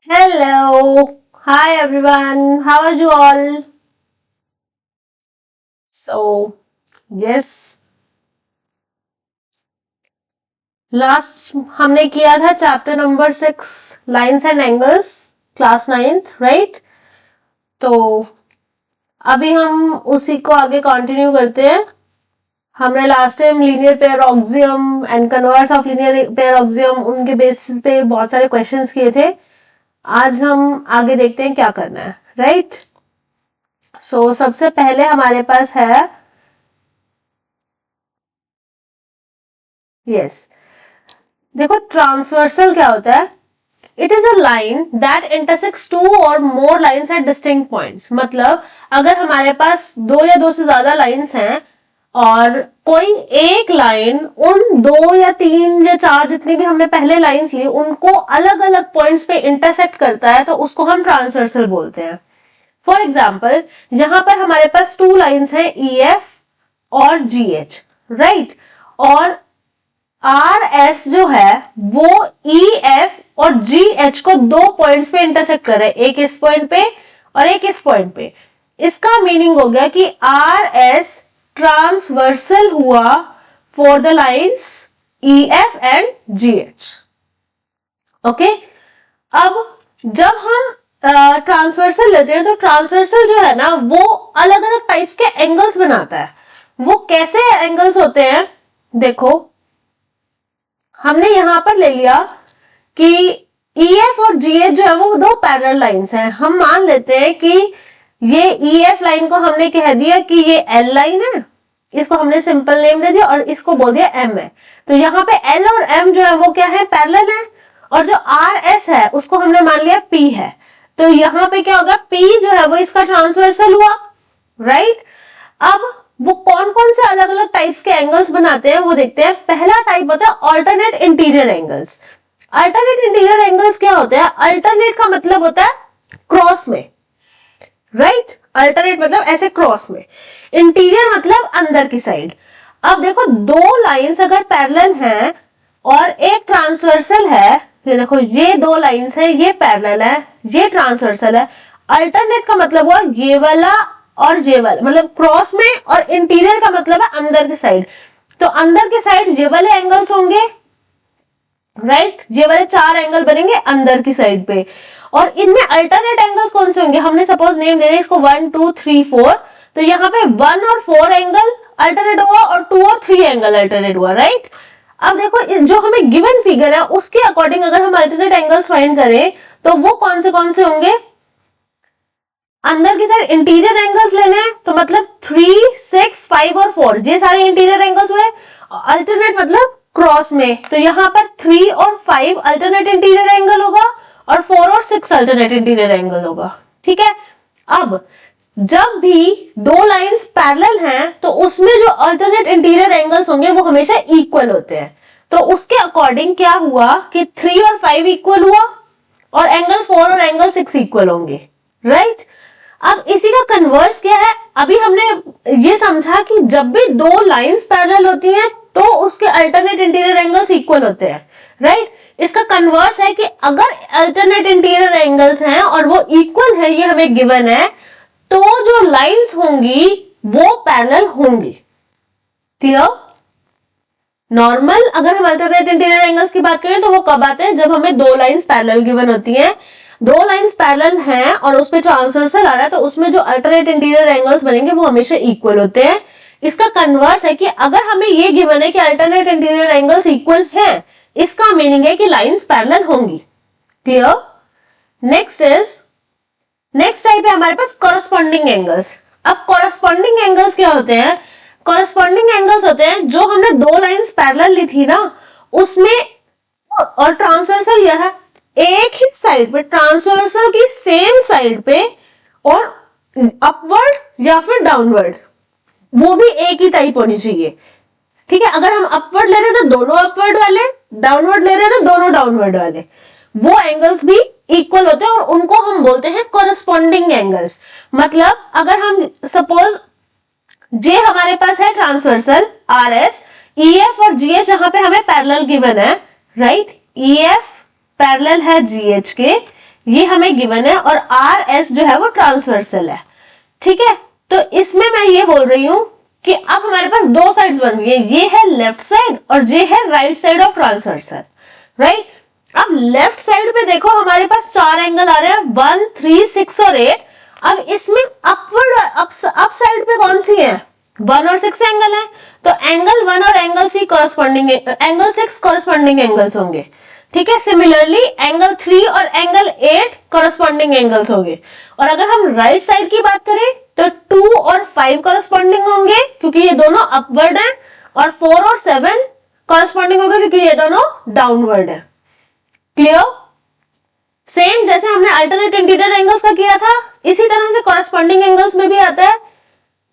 Hello. Hi everyone. How are you all? So, yes, last हमने किया था chapter number 6 lines and angles class 9th right. तो अभी हम उसी को आगे कंटिन्यू करते हैं। हमने last time linear pair axiom and converse of linear pair axiom उनके बेसिस पे बहुत सारे क्वेश्चंस किए थे। आज हम आगे देखते हैं क्या करना है राइट। सो सबसे पहले हमारे पास है यस देखो ट्रांसवर्सल क्या होता है। It is a line that intersects two or more lines at distinct points. मतलब अगर हमारे पास दो या दो से ज्यादा लाइंस हैं और कोई एक लाइन उन दो या तीन या चार जितनी भी हमने पहले लाइंस ली उनको अलग अलग पॉइंट्स पे इंटरसेक्ट करता है तो उसको हम ट्रांसवर्सल बोलते हैं। फॉर एग्जाम्पल जहां पर हमारे पास टू लाइंस हैं EF और GH राइट, और RS जो है वो EF और GH को दो पॉइंट्स पे इंटरसेक्ट कर रहे हैं, एक इस पॉइंट पे और एक इस पॉइंट पे। इसका मीनिंग हो गया कि RS ट्रांसवर्सल हुआ for the lines EF and GH। Okay, अब जब हम ट्रांसवर्सल लेते हैं तो ट्रांसवर्सल जो है ना वो अलग अलग टाइप्स के एंगल्स बनाता है। वो कैसे एंगल्स होते हैं देखो, हमने यहां पर ले लिया कि EF और GH जो है वो दो पैरेलल लाइंस हैं। हम मान लेते हैं कि ये EF लाइन को हमने कह दिया कि ये L लाइन है, इसको हमने सिंपल नेम दे दिया और इसको बोल दिया M है। तो यहाँ पे L और M जो है वो क्या है, पैरेलल है। और जो RS है उसको हमने मान लिया P है। तो यहाँ पे क्या होगा, P जो है वो इसका ट्रांसवर्सल हुआ राइट। अब वो कौन कौन से अलग अलग टाइप्स के एंगल्स बनाते हैं वो देखते हैं। पहला टाइप होता है alternate interior angles. Alternate interior angles क्या होते हैं, अल्टरनेट का मतलब होता है क्रॉस में राइट। अल्टरनेट मतलब ऐसे क्रॉस में, इंटीरियर मतलब अंदर की साइड। अब देखो दो लाइंस अगर पैरेलल हैं और एक ट्रांसवर्सल है, ये देखो ये दो लाइंस है, ये पैरेलल है, ये ट्रांसवर्सल है। अल्टरनेट का मतलब हुआ ये वाला और ये वाला, मतलब क्रॉस में, और इंटीरियर का मतलब है अंदर की साइड। तो अंदर की साइड ये वाले एंगल्स होंगे राइट, ये वाले चार एंगल बनेंगे अंदर की साइड पे। और इनमें अल्टरनेट एंगल्स कौन से होंगे, हमने सपोज नेम दे दिया इसको 1 2 3 4। तो यहाँ पे 1 और 4 एंगल अल्टरनेट हुआ और 2 और 3 एंगल अल्टरनेट हुआ राइट। अब देखो जो हमें गिवन फिगर है उसके अकॉर्डिंग अगर हम अल्टरनेट एंगल्स फाइंड करें तो वो कौन से होंगे, अंदर की साइड इंटीरियर एंगल्स लेने हैं तो मतलब 3 6 5 और 4 ये सारे इंटीरियर एंगल्स हुए। अल्टरनेट मतलब क्रॉस में, तो यहां पर 3 और 5 अल्टरनेट इंटीरियर एंगल होगा और 4 और 6 अल्टरनेट इंटीरियर एंगल होगा। ठीक है, अब जब भी दो लाइंस पैरेलल हैं तो उसमें जो अल्टरनेट इंटीरियर एंगल्स होंगे वो हमेशा इक्वल होते हैं। तो उसके अकॉर्डिंग क्या हुआ कि 3 और 5 इक्वल हुआ और एंगल 4 और एंगल 6 इक्वल होंगे राइट। अब इसी का कन्वर्स क्या है, अभी हमने ये समझा कि जब भी दो लाइंस पैरेलल होती हैं तो उसके अल्टरनेट इंटीरियर एंगल्स इक्वल होते हैं राइट। इसका कन्वर्स है कि अगर अल्टरनेट इंटीरियर एंगल्स हैं और वो इक्वल है, ये हमें गिवन है, तो जो लाइंस होंगी वो पैरेलल होंगी। क्लियर। नॉर्मल अगर हम अल्टरनेट इंटीरियर एंगल्स की बात करें तो वो कब आते हैं, जब हमें दो लाइंस पैरेलल गिवन होती हैं। दो लाइंस पैरेलल हैं और उसपे ट्रांसवर्सल आ रहा है तो उसमें जो अल्टरनेट इंटीरियर एंगल्स बनेंगे वो हमेशा इक्वल होते हैं। इसका कन्वर्स है कि अगर हमें ये गिवन है कि अल्टरनेट इंटीरियर एंगल्स इक्वल हैं, इसका मीनिंग है कि लाइंस पैरेलल होंगी। क्लियर। नेक्स्ट टाइप है हमारे पास कॉरस्पॉन्डिंग एंगल्स। अब कॉरस्पॉन्डिंग एंगल्स क्या होते हैं, कॉरस्पॉन्डिंग एंगल्स होते हैं जो हमने दो लाइंस पैरेलल ली थी ना उसमें और ट्रांसवर्सल लिया था एक ही साइड पे, ट्रांसवर्सल की सेम साइड पे और अपवर्ड या फिर डाउनवर्ड, वो भी एक ही टाइप होनी चाहिए। ठीक है, अगर हम अपवर्ड ले रहे हैं तो दोनों अपवर्ड वाले, डाउनवर्ड ले रहे हैं तो दोनों डाउनवर्ड वाले, वो एंगल्स भी इक्वल होते हैं और उनको हम बोलते हैं कॉरस्पॉन्डिंग एंगल्स। मतलब अगर हम सपोज जे हमारे पास है ट्रांसवर्सल RS, EF और GH जहां पे हमें पैरेलल गिवन है राइट। EF पैरेलल है GH के, ये हमें गिवन है, और आर एस जो है वो ट्रांसवर्सल है, ठीक है। तो इसमें मैं ये बोल रही हूं कि अब हमारे पास दो साइड्स बन गई है, ये है लेफ्ट साइड और ये है right side of transversal, right. अब लेफ्ट साइड पे देखो हमारे पास चार एंगल आ रहे हैं, 1, 3, 6 और 8। अब इसमें अपवर्ड अप साइड पे कौन सी है, 1 और 6 एंगल है, तो एंगल 1 और angle C corresponding, angle 6 corresponding angles होंगे, ठीक है। सिमिलरली एंगल 3 और एंगल 8 कॉरस्पॉन्डिंग एंगल्स होंगे। और अगर हम राइट साइड की बात करें तो 2 और 5 कॉरस्पॉन्डिंग होंगे क्योंकि ये दोनों अपवर्ड हैं, और 4 और 7 कॉरस्पॉन्डिंग होंगे क्योंकि ये दोनों डाउनवर्ड है। क्लियर? सेम जैसे हमने अल्टरनेट इंटीरियर एंगल्स का किया था, इसी तरह से कॉरस्पॉन्डिंग एंगल्स में भी आता है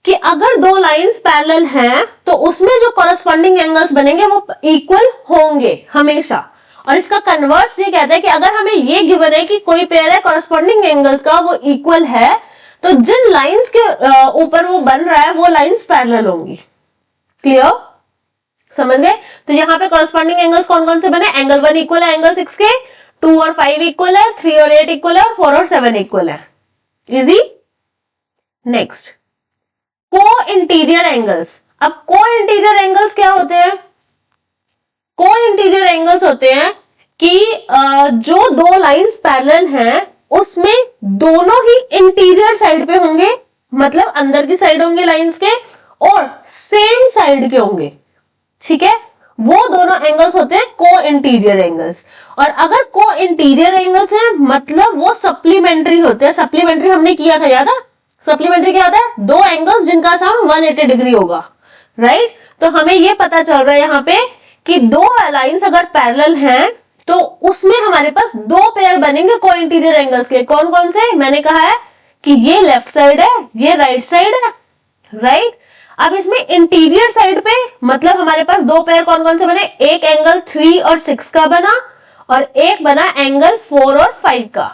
कि अगर दो लाइंस पैरेलल हैं तो उसमें जो कॉरस्पॉन्डिंग एंगल्स बनेंगे वो इक्वल होंगे हमेशा। और इसका कन्वर्स ये कहता है कि अगर हमें ये गिवन है कि कोई पेयर है कॉरस्पॉन्डिंग एंगल्स का वो इक्वल है, तो जिन लाइंस के ऊपर वो बन रहा है वो लाइंस पैरेलल होंगी। क्लियर? समझ गए? तो यहां पे कॉरस्पॉन्डिंग एंगल्स कौन कौन से बने, एंगल 1 इक्वल है एंगल 6 के, 2 और 5 इक्वल है, 3 और 8 इक्वल है, और 4 और 7 इक्वल है। इजी। नेक्स्ट, को इंटीरियर एंगल्स। अब को इंटीरियर एंगल्स क्या होते हैं? को इंटीरियर एंगल्स होते हैं कि जो दो लाइंस पैरेलल हैं उसमें दोनों ही इंटीरियर साइड पे होंगे, मतलब अंदर की साइड होंगे लाइंस के, और सेम साइड के होंगे, ठीक है। वो दोनों एंगल्स होते हैं को इंटीरियर एंगल्स। और अगर को इंटीरियर एंगल्स हैं मतलब वो सप्लीमेंट्री होते हैं। सप्लीमेंट्री हमने किया था, याद है? सप्लीमेंट्री क्या होता है, दो एंगल्स जिनका सम 180 डिग्री होगा, राइट। तो हमें ये पता चल रहा है यहाँ पे कि दो लाइंस अगर पैरेलल हैं तो उसमें हमारे पास दो पेयर बनेंगे को इंटीरियर एंगल्स के। कौन कौन से? मैंने कहा है कि ये लेफ्ट साइड है, ये राइट साइड है, राइट। अब इसमें इंटीरियर साइड पे मतलब हमारे पास दो पेयर कौन कौन से बने, एक एंगल 3 और 6 का बना और एक बना एंगल 4 और 5 का।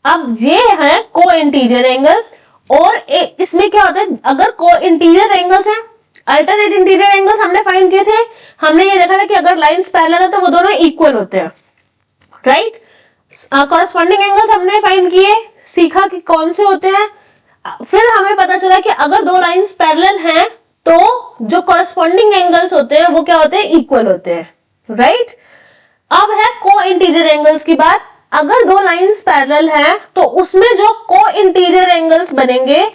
अब ये है को इंटीरियर एंगल्स। और इसमें क्या होता है, अगर को इंटीरियर एंगल्स हैं, अल्टरनेट इंटीरियर एंगल्स हमने फाइंड किए थे, हमने ये देखा था कि अगर लाइंस पैरेलल है तो वो दोनों इक्वल होते हैं, राइट। कॉरस्पॉन्डिंग एंगल्स हमने फाइंड किए, सीखा कि कौन से होते हैं। फिर हमें पता चला कि अगर दो लाइंस पैरेलल हैं तो जो कॉरस्पॉन्डिंग एंगल्स होते हैं वो क्या होते हैं, इक्वल होते हैं, राइट। अब है को इंटीरियर एंगल्स की बात। अगर दो लाइंस पैरेलल हैं तो उसमें जो को इंटीरियर एंगल्स बनेंगे,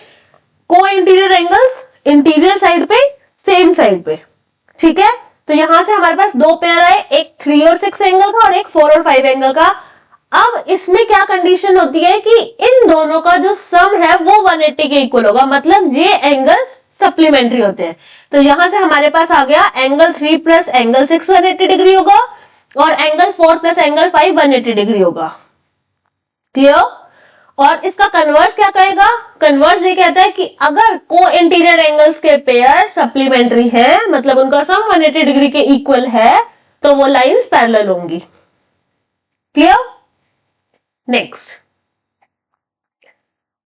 को इंटीरियर एंगल्स इंटीरियर साइड पे, सेम साइड पे, ठीक है। तो यहां से हमारे पास दो पेयर आए, एक 3 और 6 एंगल का और एक 4 और 5 एंगल का। अब इसमें क्या कंडीशन होती है कि इन दोनों का जो सम है वो 180 के इक्वल होगा, मतलब ये एंगल्स सप्लीमेंट्री होते हैं। तो यहां से हमारे पास आ गया एंगल 3 प्लस एंगल 6 180 डिग्री होगा और एंगल 4 प्लस एंगल 5 180 डिग्री होगा। क्लियर? और इसका कन्वर्स क्या कहेगा, कन्वर्स ये कहता है कि अगर को इंटीरियर एंगल्स के पेयर सप्लीमेंट्री है मतलब उनका सम 180 डिग्री के इक्वल है तो वो लाइंस पैरेलल होंगी। क्लियर? नेक्स्ट,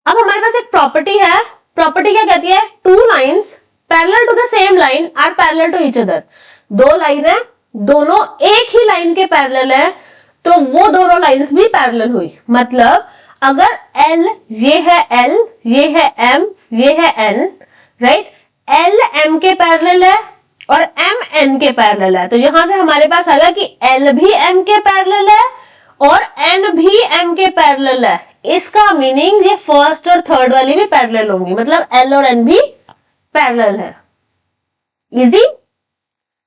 अब हमारे पास एक प्रॉपर्टी है। प्रॉपर्टी क्या कहती है, two lines parallel to the same line are parallel to each other. दो लाइन है, दोनों एक ही लाइन के पैरेलल है तो वो दोनों लाइंस भी पैरेलल हुई। मतलब अगर L ये है L, ये है M, ये है N, राइट। L M के पैरेलल है और M N के पैरेलल है, तो यहां से हमारे पास आएगा कि L भी M के पैरेलल है और N भी M के पैरेलल है। इसका मीनिंग ये फर्स्ट और थर्ड वाली भी पैरेलल होंगी, मतलब L और N भी पैरेलल है। इजी?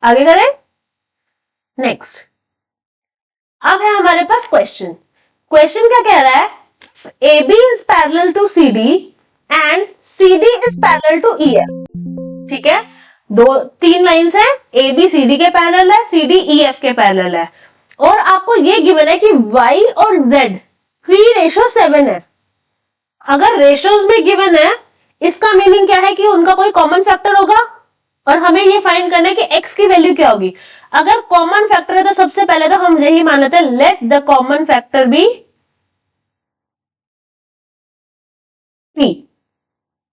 आगे करें। नेक्स्ट, अब है हमारे पास क्वेश्चन। क्वेश्चन क्या कह रहा है, AB is parallel to CD and CD is parallel to EF। ठीक है, तीन लाइंस है, AB CD के पैरेलल है, CD EF के पैरेलल है, और आपको ये गिवन है कि Y और Z 3:7 है। अगर रेशियोज में गिवन है इसका मीनिंग क्या है कि उनका कोई कॉमन फैक्टर होगा और हमें ये फाइंड करना है कि x की वैल्यू क्या होगी। अगर कॉमन फैक्टर है तो सबसे पहले तो हम यही मान लेते हैं, let the common factor be p।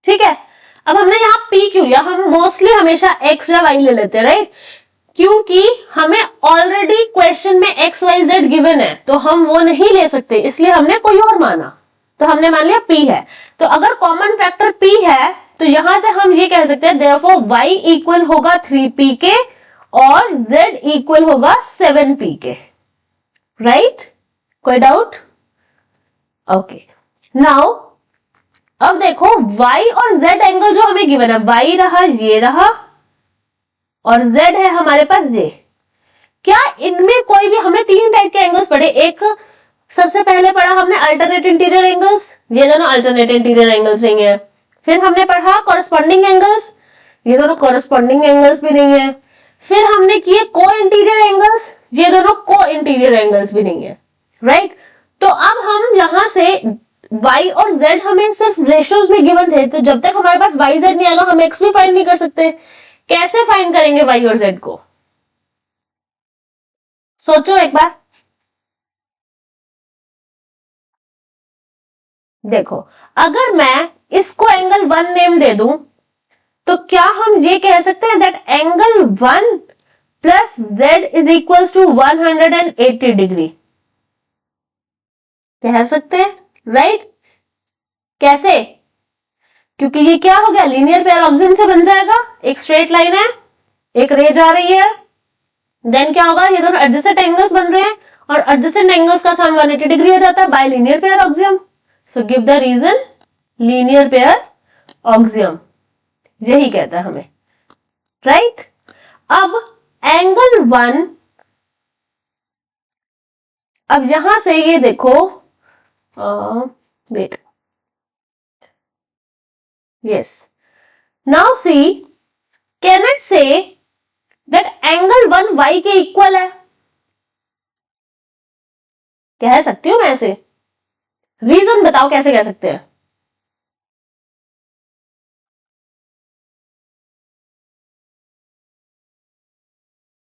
ठीक है, अब हमने यहां p क्यों लिया, हम मोस्टली हमेशा x या y ले लेते हैं, राइट। क्योंकि हमें ऑलरेडी क्वेश्चन में एक्स वाई जेड गिवन है तो हम वो नहीं ले सकते, इसलिए हमने कोई और माना, तो हमने मान लिया p है। तो अगर कॉमन फैक्टर p है तो यहां से हम ये कह सकते हैं देयरफॉर y इक्वल होगा 3p के और z इक्वल होगा 7p के, राइट? कोई डाउट? ओके, नाउ अब देखो y और z एंगल जो हमें गिवन है, y रहा, ये रहा, और z है हमारे पास ये। क्या इनमें कोई भी, हमने तीन टाइप के एंगल्स पढ़े, एक सबसे पहले पढ़ा हमने अल्टरनेट इंटीरियर एंगल्स, ये दोनों अल्टरनेट इंटीरियर एंगल्स नहीं है। फिर हमने पढ़ा कॉरेस्पॉन्डिंग एंगल्स, ये दोनों कॉरेस्पॉन्डिंग एंगल्स भी नहीं है। फिर हमने किए को इंटीरियर एंगल्स, ये दोनों को इंटीरियर एंगल्स भी नहीं है, राइट? तो अब हम यहां से y और z हमें सिर्फ रेशियोज में गिवन थे, तो जब तक हमारे पास y z नहीं आएगा हम x भी फाइंड नहीं कर सकते। कैसे फाइंड करेंगे y और z को? सोचो एक बार। देखो, अगर मैं इसको एंगल 1 नेम दे दूं तो क्या हम ये कह सकते हैं that angle 1 plus z is equal to 180 degree? कह सकते हैं, राइट? कैसे? क्योंकि ये क्या हो गया, लीनियर पेयर ऑक्सियम से बन जाएगा, एक स्ट्रेट लाइन है, एक रे जा रही है, देन क्या होगा, ये दोनों एडजेसेंट एंगल्स बन रहे हैं और एडजेसेंट एंगल्स का सम 180 डिग्री हो जाता है by linear pair axiom. So give the reason linear pair axiom, यही कहता है हमें, राइट? अब एंगल 1, अब यहां से ये देखो, wait, yes, now see, can I say that angle 1 y के इक्वल है? कह सकती हूं मैं ऐसे? रीजन बताओ कैसे कह सकते हैं?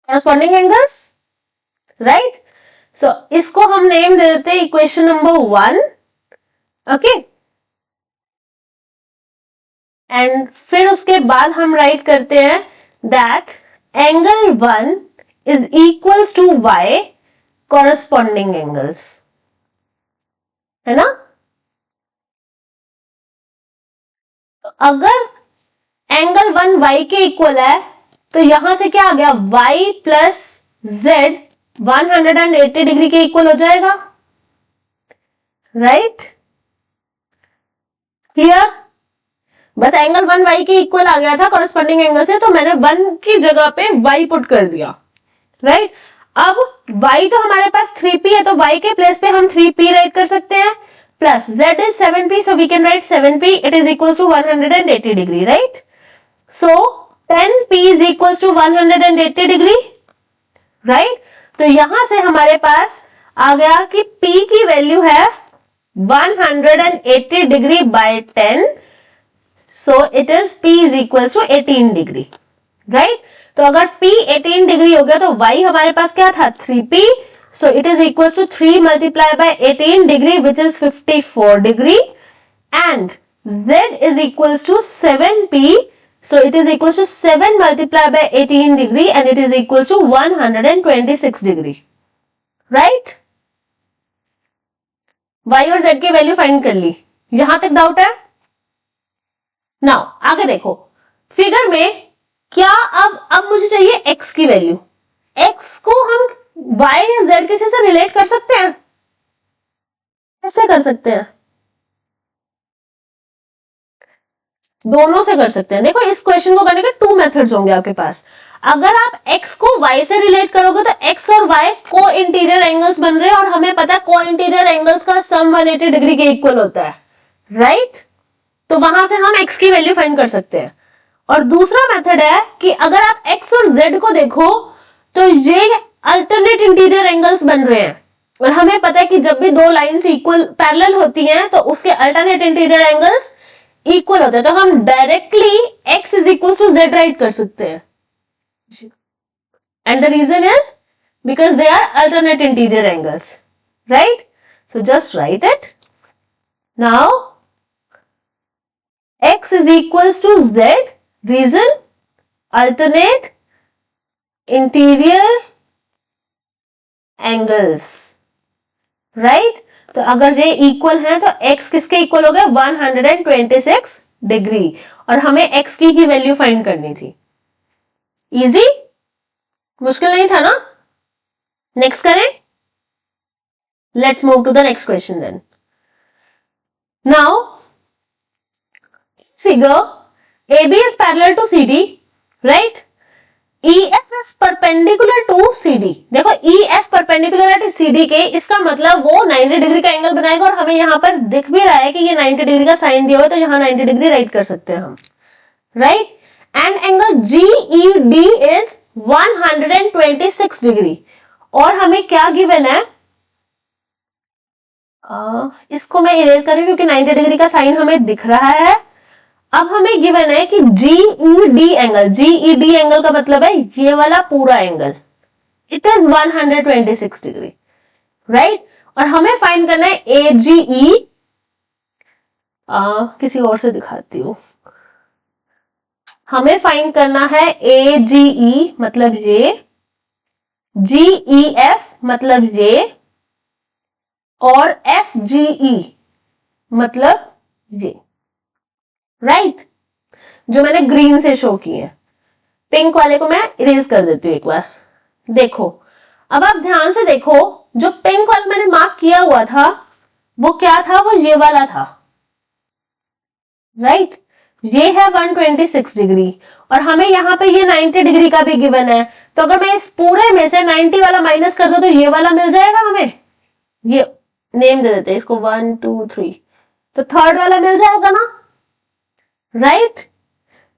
corresponding angles, right? So इसको हम नेम दे देते हैं इक्वेशन नंबर 1, ओके, एंड फिर उसके बाद हम राइट करते हैं that angle 1 is equals to y corresponding angles, है ना? तो अगर एंगल 1 y के इक्वल है तो यहां से क्या आ गया, y प्लस z 180 डिग्री के इक्वल हो जाएगा, राइट? क्लियर? बस एंगल 1 y के इक्वल आ गया था कॉरेस्पॉन्डिंग एंगल से, तो मैंने 1 की जगह पे y पुट कर दिया, राइट? अब y तो हमारे पास 3p है, तो y के प्लेस पे हम 3p राइट कर सकते हैं, plus z is 7p, so we can write 7p, it is equal to 180 degree, right? So 10p is equal to 180 degree, right? तो यहां से हमारे पास आ गया कि p की वैल्यू है 180 degree by 10, so it is p is equal to 18 degree, right? तो अगर p 18 डिग्री हो गया तो y हमारे पास क्या था, 3p, so it is equal to 3 multiply by 18 degree which is 54 degree, and z is equal to 7p, so it is equal to 7 multiplied by 18 degree and it is equal to 126 degree, right? y और z की value find कर ली, यहां तक doubt है? Now आगे देखो figure में, क्या अब मुझे चाहिए x की वैल्यू। x को हम y या z किसी से रिलेट कर सकते हैं? कैसे कर सकते हैं? दोनों से कर सकते हैं। देखो इस क्वेश्चन को करने के 2 मेथड्स होंगे आपके पास। अगर आप x को y से रिलेट करोगे तो x और y को इंटीरियर एंगल्स बन रहे हैं और हमें पता है को इंटीरियर एंगल्स का सम 180 डिग्री के इक्वल होता है, राइट? तो वहां से हम x की वैल्यू फाइंड कर सकते हैं। और दूसरा मेथड है कि अगर आप x और z को देखो तो ये अल्टरनेट इंटीरियर एंगल्स बन रहे हैं और हमें पता है कि जब भी दो लाइंस इक्वल पैरेलल होती हैं तो उसके अल्टरनेट इंटीरियर एंगल्स इक्वल होता है, तो हम directly x is equal to z write कर सकते हैं, and the reason is because they are alternate interior angles, right? So just write it now, x is equal to z, reason alternate interior angles, right. तो अगर ये equal है तो x किसके equal हो गया 126 डिग्री, और हमें x की ही वैल्यू फाइंड करनी थी। इजी, मुश्किल नहीं था ना। नेक्स्ट करें, let's move to the next question then. Now figure AB is parallel to CD, right? EF is perpendicular to CD। देखो EF perpendicular है CD के, इसका मतलब वो 90 डिग्री का एंगल बनाएगा, और हमें यहाँ पर दिख भी रहा है कि ये 90 डिग्री का साइन दिया हुआ है, तो यहाँ 90 डिग्री राइट कर सकते हैं हम, right. And angle GED is 126 degree, और हमें क्या गिवन है, इसको मैं इरेज करूं क्योंकि 90 डिग्री का साइन हमें दिख रहा है। अब हमें गिवन है कि GED एंगल, GED एंगल का मतलब है ये वाला पूरा angle, it is 126 degree, right. और हमें फाइंड करना है AGE, किसी और से दिखाती हूं, हमें फाइंड करना है AGE मतलब ये, GEF मतलब ये, और FGE मतलब ये, राइट। जो मैंने ग्रीन से शो किए हैं, पिंक वाले को मैं इरेज कर देती हूं एक बार। देखो अब आप ध्यान से देखो, जो पिंक वाला मैंने मार्क किया हुआ था वो क्या था, वो ये वाला था, राइट। ये है 126 डिग्री, और हमें यहाँ पे ये 90 डिग्री का भी गिवन है, तो अगर मैं इस पूरे में से 90 वाला माइनस कर दूं तो ये वाला मिल जाएगा हमें, ये नेम दे देते हैं इसको 1 2 3, तो थर्ड वाला मिल जाएगा ना, राइट।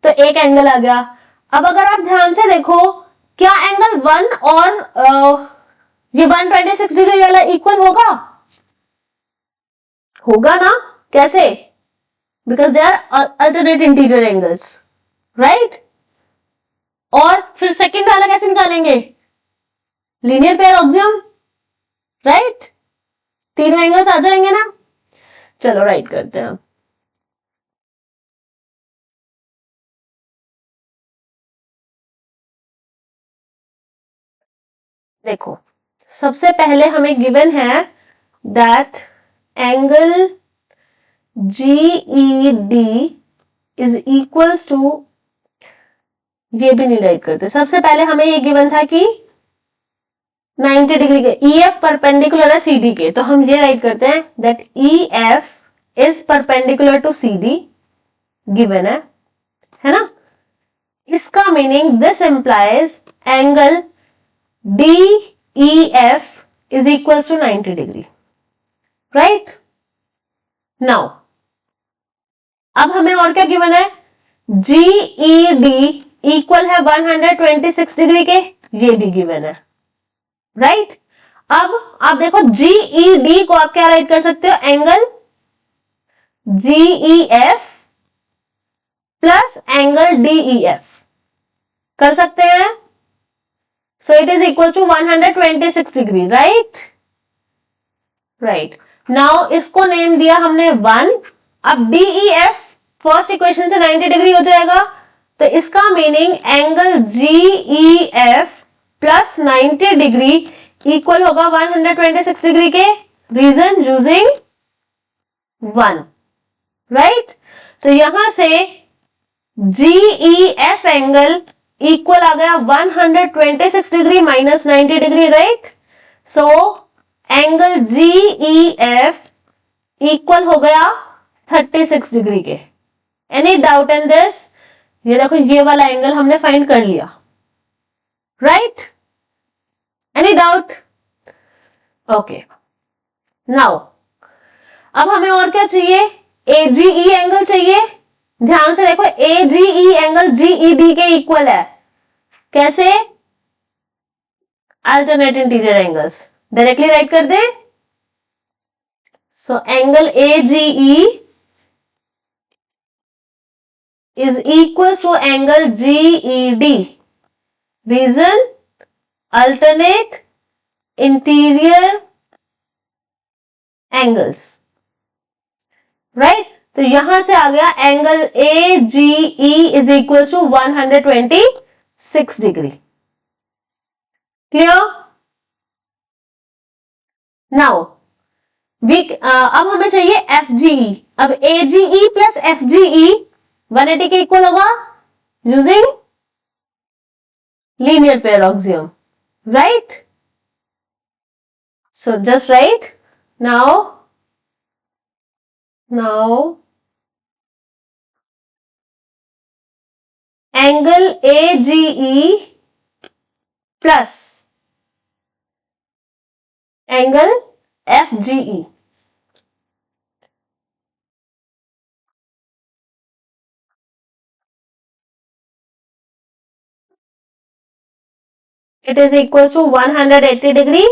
तो एक एंगल आ गया। अब अगर आप ध्यान से देखो, क्या एंगल 1 और ये 126 डिग्री वाला इक्वल होगा, होगा ना, कैसे, because they are alternate interior angles, right. और फिर सेकंड वाला कैसे निकालेंगे, लीनियर पेयर ऑक्सियम, राइट, तीनों एंगल्स आ जाएंगे ना। चलो राइट करते हैं। देखो सबसे पहले हमें गिवन है that angle GED is equals to, ये भी नहीं राइट करते, सबसे पहले हमें ये गिवन था कि 90 डिग्री के EF परपेंडिकुलर है CD के, तो हम ये राइट करते हैं that EF is perpendicular to CD, given है ना। इसका meaning this implies angle DEF is equals to 90 degree, right. Now अब हमें और क्या गिवन है, GED इक्वल है 126 डिग्री के, ये भी गिवन है, राइट। अब आप देखो GED को आप क्या राइट कर सकते हो, angle GEF plus angle DEF कर सकते हैं, so it is equal to 126 degree, right, right. Now इसको नेम दिया हमने 1, अब DEF फर्स्ट इक्वेशन से 90 डिग्री हो जाएगा, तो इसका meaning angle GEF plus 90 degree equal होगा 126 डिग्री के, रीजन यूजिंग 1, राइट। तो यहां से GEF एंगल इक्वल आ गया 126 degree minus 90 degree, right. So angle GEF equal हो गया 36 डिग्री के। एनी डाउट इन दिस, ये देखो ये वाला एंगल हमने फाइंड कर लिया, right. Any doubt, okay. Now अब हमें और क्या चाहिए, AGE एंगल चाहिए। ध्यान से देखो AGE एंगल GED के इक्वल है, कैसे, alternate interior angles, directly write कर दे। So angle AGE is equals to angle GED, reason alternate interior angles, right. तो यहां से आ गया angle AGE is equals to 126 degree, clear? Now अब हमें चाहिए FGE। अब AGE प्लस FGE 180 के इक्वल होगा using linear pair axiom, right? So just right now angle AGE plus angle FGE, it is equals to 180 degree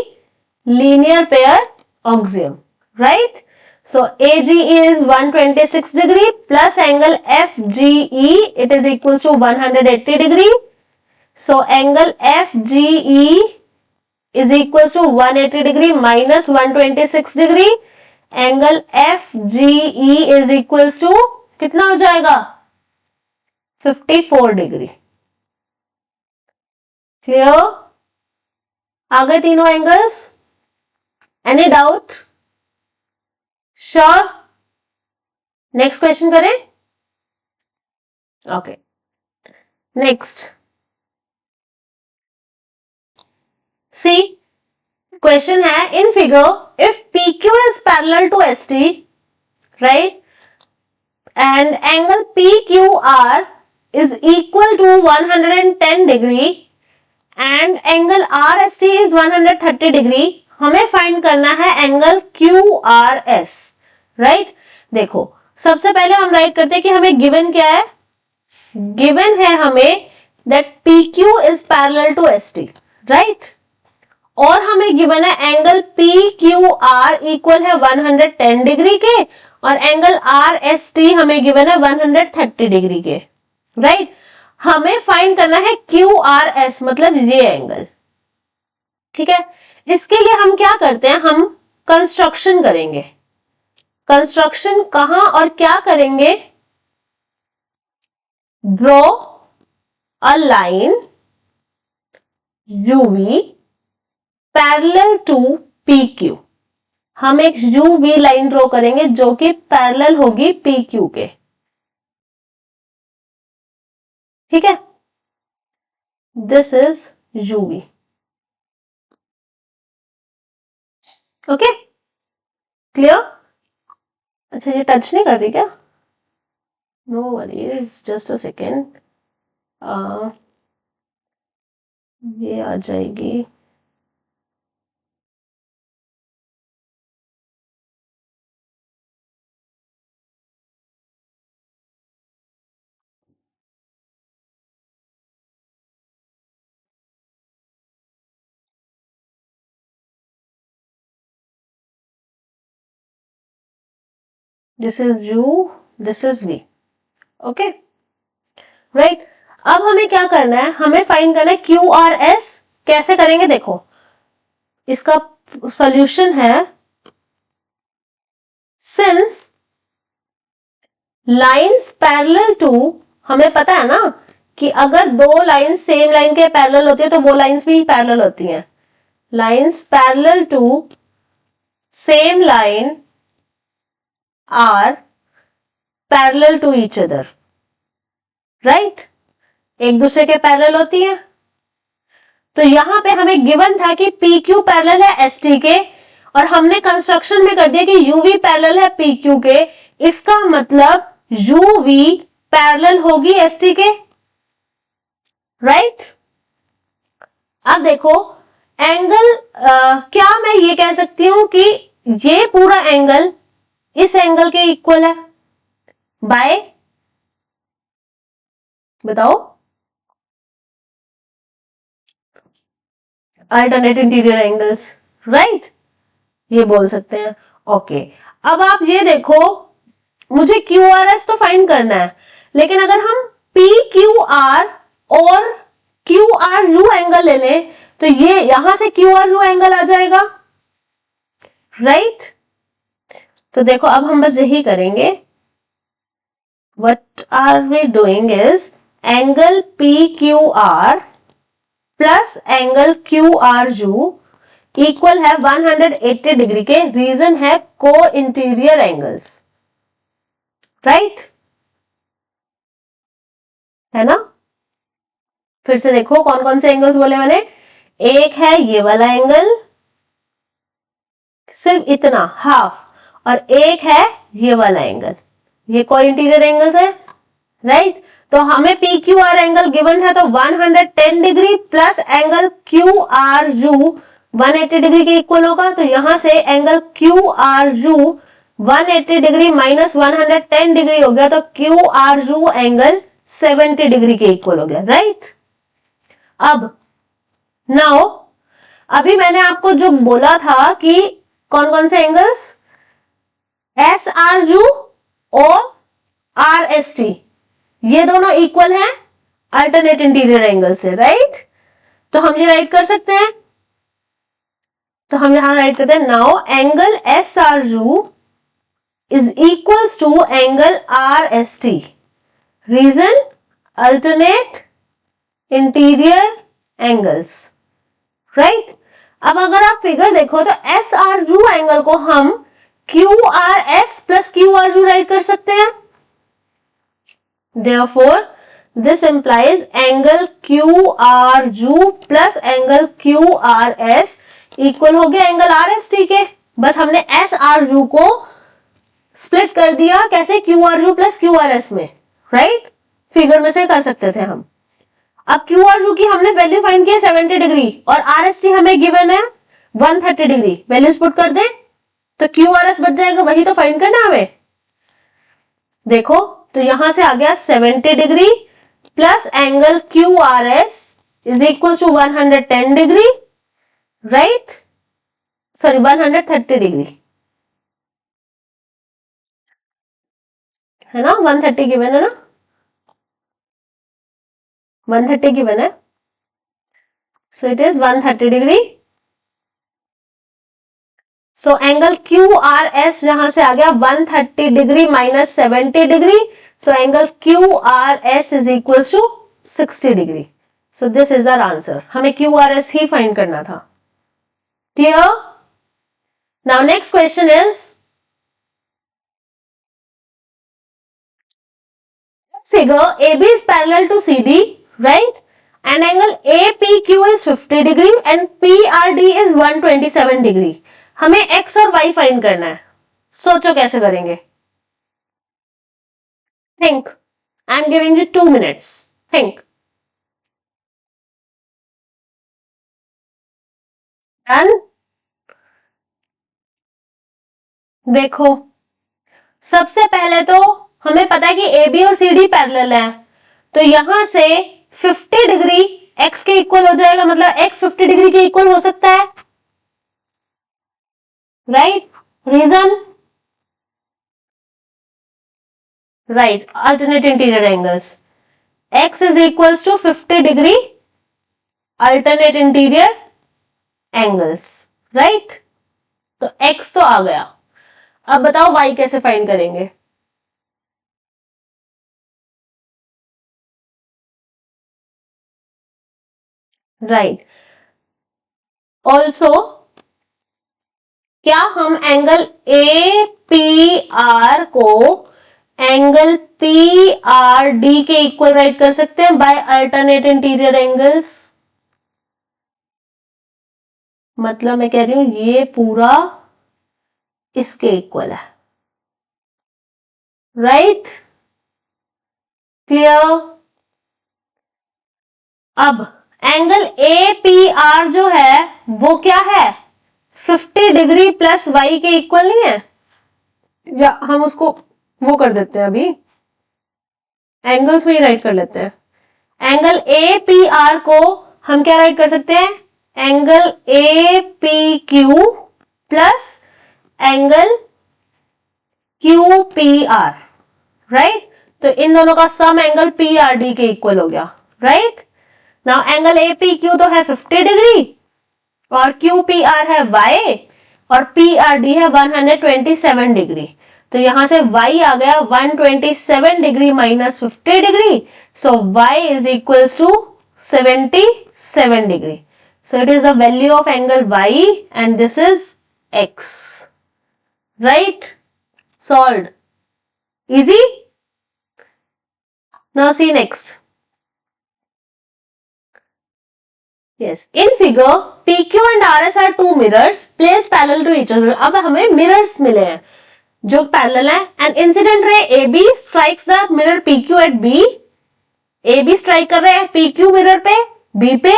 linear pair axiom, right? So AGE is 126 degree plus angle FGE, it is equals to 180 degree. So angle FGE is equals to 180 degree minus 126 degree. Angle FGE is equals to कितना हो जाएगा? 54 degree. Clear? आ गए तीनों angles? Any doubt? Sure? Next question करें? Okay, next C question है, in figure if PQ is parallel to ST, right, and angle PQR is equal to 110 degree and angle RST is 130 degree, हमें find करना है angle QRS, right? देखो सबसे पहले हम write करते हैं कि हमें गिवन क्या है। गिवन है हमें that PQ is parallel to ST, right? और हमें गिवन है एंगल PQR इक्वल है 110 डिग्री के और एंगल RST हमें गिवन है 130 डिग्री के, राइट? हमें फाइंड करना है QRS मतलब ये एंगल, ठीक है? इसके लिए हम क्या करते हैं, हम कंस्ट्रक्शन करेंगे। कंस्ट्रक्शन कहां और क्या करेंगे? Draw a line UV parallel to PQ। हम एक UV लाइन ड्रॉ करेंगे जो कि पैरेलल होगी PQ के, ठीक है? This is UV, okay? Clear? अच्छा ये टच नहीं कर रही क्या? No worries, just a second, ये आ जाएगी। This is U, this is V, okay, right? अब हमें क्या करना है, हमें फाइंड करना है QRS। कैसे करेंगे देखो, इसका सॉल्यूशन है, सिंस लाइंस पैरेलल टू, हमें पता है ना कि अगर दो लाइन सेम लाइन के पैरेलल होती है तो वो लाइंस भी पैरेलल होती हैं। Lines parallel to same line are parallel to each other, right? एक दूसरे के पैरेलल होती हैं। तो यहां पे हमें गिवन था कि PQ पैरेलल है ST के और हमने कंस्ट्रक्शन में कर दिया कि UV पैरेलल है PQ के, इसका मतलब UV पैरेलल होगी ST के, राइट? अब देखो एंगल, क्या मैं ये कह सकती हूं कि ये पूरा एंगल इस एंगल के इक्वल है बाय, बताओ, अल्टरनेट इंटीरियर एंगल्स, राइट? ये बोल सकते हैं, ओके। अब आप ये देखो, मुझे QRS तो फाइंड करना है, लेकिन अगर हम PQR और QRU एंगल ले लें तो ये यहां से QRU एंगल आ जाएगा, राइट? तो देखो अब हम बस यही करेंगे, what are we doing is angle PQR plus angle Q are you equal है 180 डिग्री के। रीजन है को इंटीरियर एंगल्स, राइट है ना। फिर से देखो कौन कौन से एंगल्स बोले मैंने। एक है ये वाला एंगल, सिर्फ इतना हाफ, और एक है ये वाला एंगल, ये को इंटीरियर एंगल्स है, राइट। तो हमें P Q R angle given है, तो 110 degree plus angle Q are you 180 degree के इक्वल होगा। तो यहां से angle Q are you 180 degree minus 110 degree हो गया, तो Q R you angle 70 degree के इक्वल हो गया, राइट। अब नाउ अभी मैंने आपको जो बोला था कि कौन कौन से एंगल्स, एस आर यू और आर एस टी, ये दोनों इक्वल हैं अल्टरनेट इंटीरियर एंगल से, राइट। तो हम ये राइट कर सकते हैं, तो हम यहां राइट करते हैं now angle S R U is equals to angle R S T. Reason alternate interior angles, right. अब अगर आप फिगर देखो तो एस आर यू एंगल को हम Q R S plus Q R you right कर सकते हैं। Therefore, this implies angle QRU plus angle QRS equal हो गया एंगल RST के। बस हमने SRU को स्प्लिट कर दिया कैसे, QRU प्लस QRS में, राइट। फिगर में से कर सकते थे हम। अब QRU की हमने वैल्यू फाइंड की है 70 डिग्री और RST हमें गिवन है 130 डिग्री। वैल्यूज पुट कर दे तो QRS बच जाएगा, वही तो फाइंड करना हमें। देखो तो यहां से आ गया 70 degree plus angle Q R S is equal to 110 degree, right, sorry 130 degree है ना। 130 गिवन है ना, 130 गिवन है, so it is 130 degree. So angle Q R S यहां से आ गया 130 degree minus 70 degree, so angle QRS is equals to 60 degree. So this is our answer. हमें QRS ही find करना था। Clear? Now next question is, figure AB is parallel to CD, right? And angle APQ is 50 degree and PRD is 127 degree. हमें X और Y find करना है। सोचो कैसे करेंगे? Think. I'm giving you 2 minutes. Think. Done? देखो सबसे पहले तो हमें पता है कि AB और CD पैरेलल है, तो यहां से 50 डिग्री X के इक्वल हो जाएगा, मतलब X 50 डिग्री के इक्वल हो सकता है, right. Reason, right, alternate interior angles. X is equals to 50 degree alternate interior angles, right. तो X तो आ गया। अब बताओ Y कैसे फाइंड करेंगे। राइट, ऑल्सो क्या हम एंगल APR को एंगल PRD के इक्वल राइट कर सकते हैं बाय अल्टरनेट इंटीरियर एंगल्स। मतलब मैं कह रही हूं ये पूरा इसके इक्वल है, राइट। क्लियर। अब एंगल APR जो है वो क्या है, 50 डिग्री प्लस वाई के इक्वल नहीं है, या हम उसको वो कर देते हैं, अभी एंगल्स में ही राइट कर लेते हैं। एंगल APR को हम क्या राइट कर सकते हैं, angle APQ plus angle QPR, right. तो इन दोनों का सम एंगल PRD के इक्वल हो गया, राइट। नाउ एंगल APQ तो है 50 डिग्री और QPR है Y और PRD है 127 डिग्री। तो यहां से Y आ गया 127 degree minus 50 degree, so Y is equals to 77 degree. So it is the value of angle y and this is x. Right? Solved. Easy? Now see next. Yes, in figure PQ and RS are two mirrors placed parallel to each other. अब हमें mirrors मिले हैं जो parallel है and incident ray AB strikes the mirror PQ at B. AB strike कर रहे हैं PQ mirror पे B पे,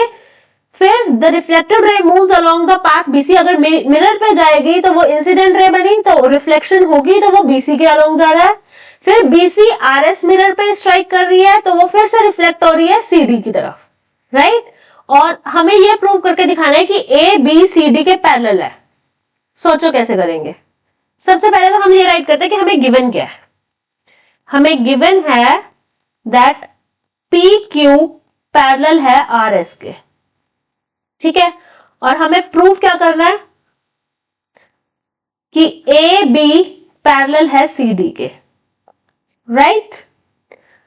फिर the reflected ray moves along the path BC. अगर mirror पे जाएगी तो वो incident ray बनी तो reflection होगी तो वो BC के along जा रहा है, फिर BC RS mirror पे strike कर रही है तो वो फिर से reflect हो रही है CD की तरफ. राइट? और हमें यह प्रूव करके दिखाना है कि ए बी सी डी के पैरेलल है. सोचो कैसे करेंगे. सबसे पहले तो हम ये राइट करते हैं कि हमें गिवन क्या है. हमें गिवन है दैट पी क्यू पैरेलल है आर एस के. ठीक है, और हमें प्रूव क्या करना है कि ए बी पैरेलल है सी डी के. राइट?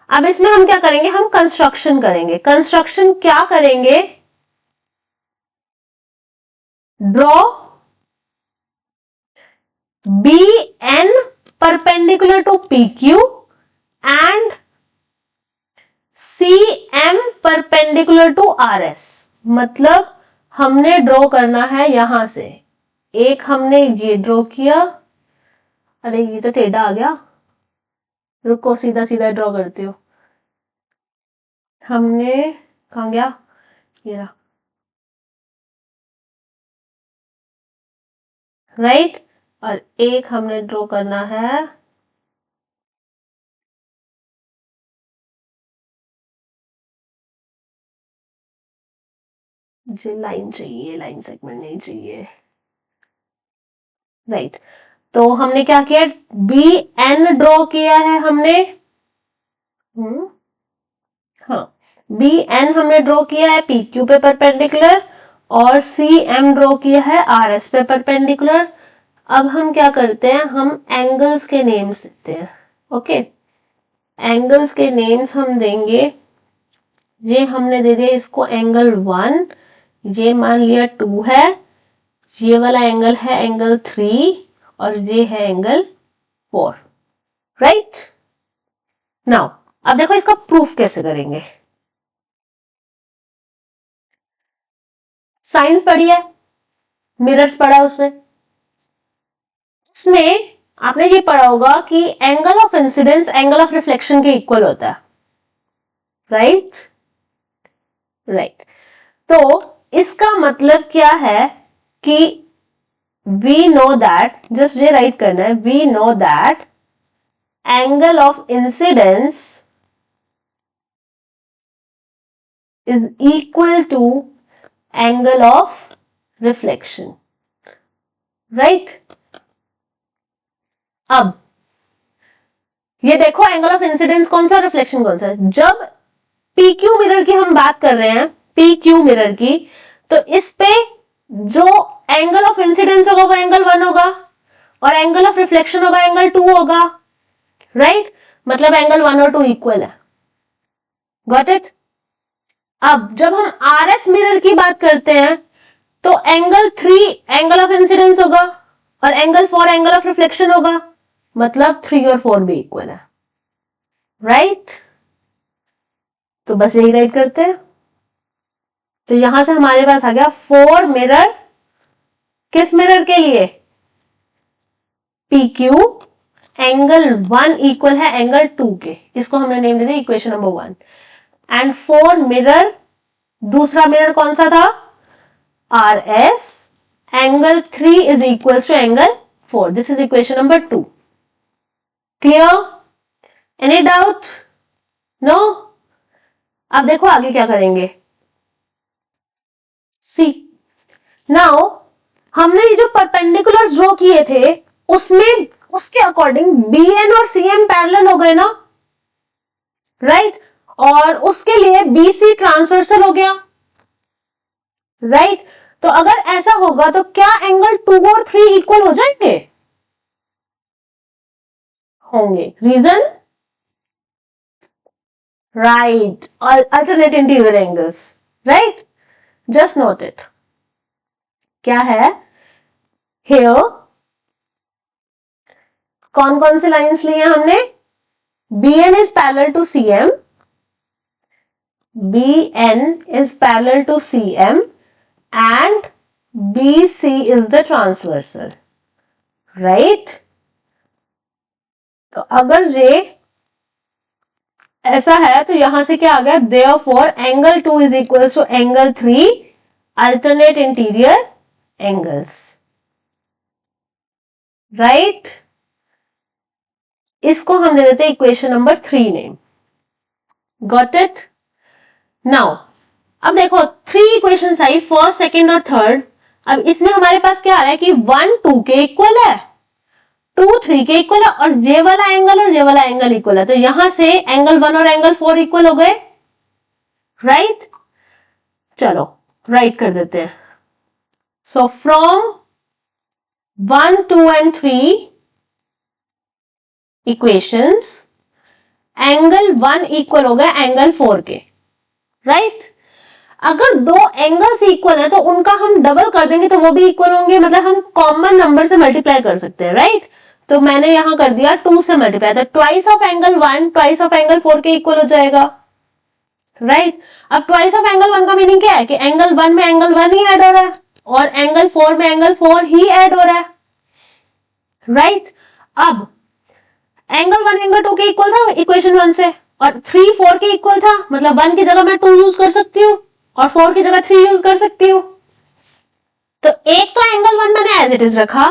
अब इसमें हम क्या करेंगे, हम कंस्ट्रक्शन करेंगे. कंस्ट्रक्शन क्या करेंगे, draw B N perpendicular to P Q and C M perpendicular to R S. मतलब हमने ड्रॉ करना है यहां से. एक हमने ये ड्रॉ किया, अरे ये तो टेढ़ा आ गया, रुको सीधा सीधा ड्रॉ करती हूँ. हमने कहाँ गया, ये रहा. राइट? और एक हमने ड्रॉ करना है मुझे लाइन चाहिए, लाइन सेगमेंट नहीं चाहिए. राइट, तो हमने क्या किया, बी एन ड्रॉ किया है हमने. हाँ, बी एन हमने ड्रॉ किया है पी क्यू पे परपेंडिकुलर और सी एम ड्रॉ किया है आर एस पे परपेंडिकुलर. अब हम क्या करते हैं, हम एंगल्स के नेम्स देते हैं. ओके, एंगल्स के नेम्स हम देंगे. ये हमने दे दिया इसको एंगल 1, ये मान लिया 2 है, ये वाला एंगल है एंगल 3 और ये है एंगल 4. राइट? नाउ अब देखो इसका प्रूफ कैसे करेंगे. साइंस पढ़ी है, मिरर्स पढ़ा है उसमें आपने ये पढ़ा होगा कि angle of incidence angle of reflection के इक्वल होता है. राइट? राइट, तो इसका मतलब क्या है कि वी नो दैट, जस्ट ये राइट करना है, we know that angle of incidence is equal to angle of reflection. Right? अब ये देखो एंगल ऑफ इंसिडेंस कौन सा, रिफ्लेक्शन कौन सा है. जब पी क्यू मिरर की हम बात कर रहे हैं, पी क्यू मिरर की, तो इस पे जो एंगल ऑफ इंसिडेंस होगा वो एंगल 1 होगा और एंगल ऑफ रिफ्लेक्शन होगा एंगल 2 होगा. राइट? मतलब एंगल 1 और 2 इक्वल है. Got it? अब जब हम आर एस मिरर की बात करते हैं तो एंगल 3 एंगल ऑफ इंसिडेंस होगा और एंगल 4 एंगल ऑफ रिफ्लेक्शन होगा. मतलब 3 और 4 भी इक्वल है. राइट? तो बस यही राइट करते हैं. तो यहां से हमारे पास आ गया 4 मिरर. किस मिरर के लिए, पी क्यू, एंगल 1 इक्वल है एंगल 2 के. इसको हमने नेम दे दिया इक्वेशन नंबर 1. एंड 4 मिरर, दूसरा मिरर कौन सा था, R S, angle 3 is equal to angle 4. This is equation number 2. Clear? Any doubt? No? अब देखो आगे क्या करेंगे. सी, नाउ हमने ये जो परपेंडिकुलर्स ड्रॉ किए थे उसमें उसके अकॉर्डिंग बी एन और सी एम पैरेलल हो गए ना. राइट? और उसके लिए बी सी ट्रांसवर्सल हो गया. राइट? तो अगर ऐसा होगा तो क्या एंगल 2 और 3 इक्वल हो जाएंगे? होंगे. Reason, right, alternate interior angles, right, just note it. क्या है हियर, कौन कौन से लाइंस लिए हमने? BN is parallel to CM, BN is parallel to CM and BC is the transversal, right? तो अगर ये ऐसा है तो यहां से क्या आ गया, therefore angle 2 is equals to angle 3 alternate interior angles, right? इसको हम दे देते हैं equation number 3 name. Got it? Now अब देखो 3 इक्वेशंस आई, फर्स्ट, सेकंड और थर्ड। अब इसमें हमारे पास क्या आ रहा है कि 1 2 के इक्वल है, 2 3 के इक्वल है, और ये वाला एंगल और ये वाला एंगल इक्वल है, तो यहां से एंगल 1 और एंगल 4 इक्वल हो गए, राइट? चलो राइट कर देते हैं। So from 1 2 and 3 equations, angle 1 equal हो गया एंगल 4 के, राइट? अगर दो एंगल्स इक्वल है तो उनका हम डबल कर देंगे तो वो भी इक्वल होंगे, मतलब हम कॉमन नंबर से मल्टीप्लाई कर सकते हैं, राइट? तो मैंने यहां कर दिया 2 से मल्टीप्लाई, तो twice of angle 1 twice of angle 4 के इक्वल हो जाएगा, राइट? अब ट्वाइस ऑफ एंगल 1 का मीनिंग क्या है कि एंगल 1 में एंगल 1 ही ऐड हो रहा है और एंगल 4 में एंगल 4 ही ऐड हो रहा है, राइट? अब एंगल 1 एंगल 2 के इक्वल था इक्वेशन 1 से, और 3 4 के इक्वल था, मतलब 1 की जगह मैं 2 यूज कर सकती हूँ और 4 की जगह 3 यूज कर सकती हूँ। तो एक तो एंगल 1 मैंने एज इट इज रखा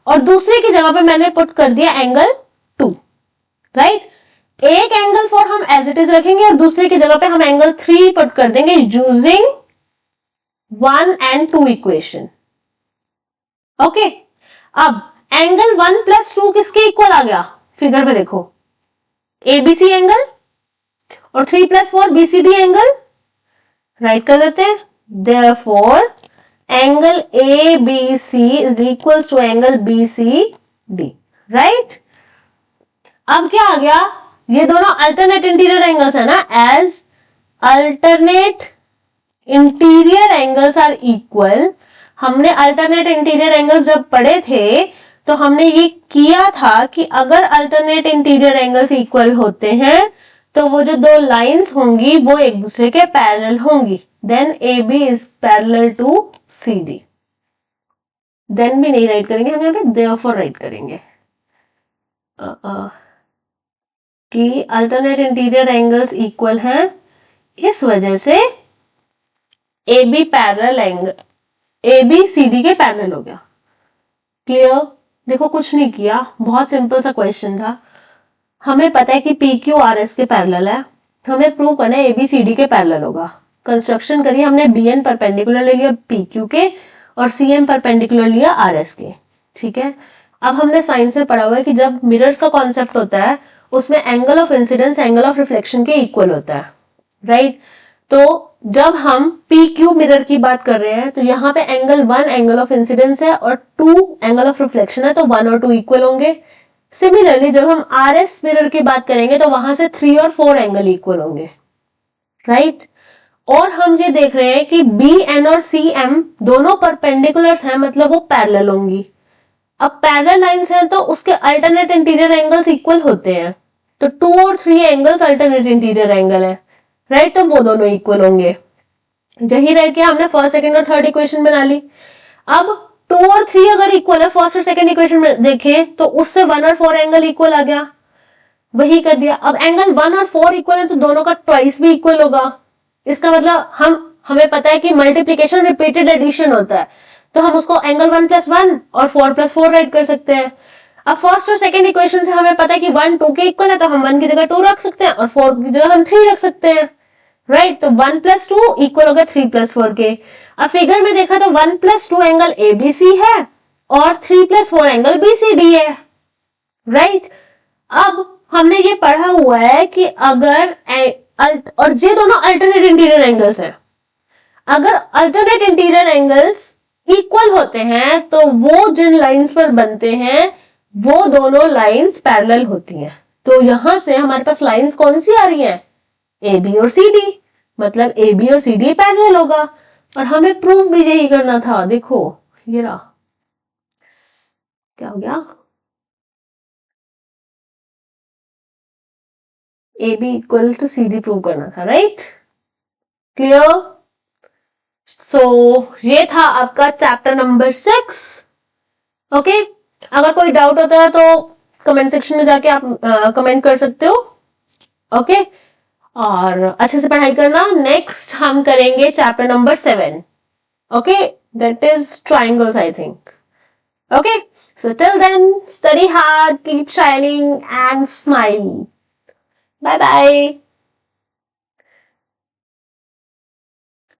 और दूसरे की जगह पे मैंने पुट कर दिया एंगल 2, राइट? एक एंगल 4 हम एज इट इज रखेंगे और दूसरे की जगह पे हम एंगल 3 पुट कर देंगे यूजिंग 1 and 2 इक्वेशन, ओके? अब एंगल 1 + 2 किसके इक्वल आ गया? फिगर में देखो, ABC एंगल और 3 + 4 BCD एंगल, राइट कर देते हैं। Therefore, angle ABC is equals to angle BCD, right? अब क्या आ गया, ये दोनों अल्टरनेट इंटीरियर एंगल्स है ना, as alternate interior angles are equal. हमने अल्टरनेट इंटीरियर एंगल्स जब पढ़े थे तो हमने ये किया था कि अगर अल्टरनेट इंटीरियर एंगल्स इक्वल होते हैं तो वो जो दो लाइंस होंगी वो एक दूसरे के पैरेलल होंगी, then AB is parallel to CD। Then भी नहीं राइट करेंगे हम यहाँ पे, देयरफॉर राइट करेंगे कि अल्टरनेट इंटीरियर एंगल्स इक्वल हैं, इस वजह से AB parallel angle, AB CD के पैरेलल हो गया। क्लियर? देखो कुछ नहीं किया, बहुत सिंपल सा क्वेश्चन था। हमें पता है कि PQ RS के पैरेलल है, हमें प्रूव करना है ABCD के पैरेलल होगा। कंस्ट्रक्शन करिए, हमने BN परपेंडिकुलर ले लिया PQ के और CM परपेंडिकुलर लिया RS के, ठीक है? अब हमने साइंस में पढ़ा हुआ है कि जब मिरर्स का कॉन्सेप्ट होता है उसमें angle of incidence angle of reflection के इक्वल होता है, राइट? तो जब हम PQ मिरर की बात कर रहे हैं तो यहाँ पे एंगल 1 एंगल ऑफ इंसिडेंस है और 2 एंगल ऑफ रिफ्लेक्शन है, तो 1 और 2 इक्वल होंगे। सिमिलरली जब हम RS मिरर की बात करेंगे तो वहां से 3 और 4 एंगल इक्वल होंगे, राइट? और हम ये देख रहे हैं कि BN और CM दोनों परपेंडिकुलर्स हैं, मतलब वो पैरेलल होंगी। अब पैरेलल लाइंस हैं तो उसके अल्टरनेट इंटीरियर एंगल्स इक्वल होते हैं, तो 2 और 3 एंगल्स अल्टरनेट इंटीरियर एंगल है, राइट? तो वो दोनों इक्वल होंगे। यही राइट किया हमने, फर्स्ट सेकंड और थर्ड इक्वेशन बना ली। अब 2 और 3 अगर इक्वल है फर्स्ट और सेकंड इक्वेशन में देखें तो उससे 1 और 4 एंगल इक्वल आ गया, वही कर दिया। अब एंगल 1 और 4 इक्वल है तो दोनों का ट्वाइस भी इक्वल होगा। इसका मतलब हमें पता है कि मल्टीप्लीकेशन रिपीटेड एडिशन होता है, तो हम उसको एंगल 1 + 1 और 4 + 4 राइट कर सकते हैं। अब फर्स्ट और सेकंड इक्वेशन से हमें पता है कि 1 2 के इक्वल है, तो हम 1 की जगह 2 रख सकते हैं और 4 की जगह हम 3 रख सकते हैं, राइट? तो 1 + 2 इक्वल हो गया 3 + 4 के। अब फिगर में देखा तो 1 + 2 एंगल ABC है और 3 + 4 एंगल BCD है, राइट? अब हमने ये पढ़ा हुआ है कि अगर और ये दोनों अल्टरनेट इंटीरियर एंगल्स हैं, अगर अल्टरनेट इंटीरियर एंगल्स इक्वल होते हैं तो वो जिन लाइंस पर बनते हैं वो दोनों लाइंस पैरेलल होती हैं। तो यहां से हमारे पास लाइंस कौन सी आ रही हैं? ए बी और सी डी, मतलब ए बी और सी डी पैरेलल होगा। और हमें प्रूफ भी यही करना था। देखो ये रहा, क्या हो गया, A B equal to C D prove करना था, राइट? क्लियर? सो ये था आपका चैप्टर नंबर 6। ओके, अगर कोई डाउट होता है तो कमेंट सेक्शन में जाके आप कमेंट कर सकते हो। ओके, और अच्छे से पढ़ाई करना। नेक्स्ट हम करेंगे chapter number 7। Okay, that is triangles I think. Okay, so till then, study hard, keep shining and smile. Bye bye.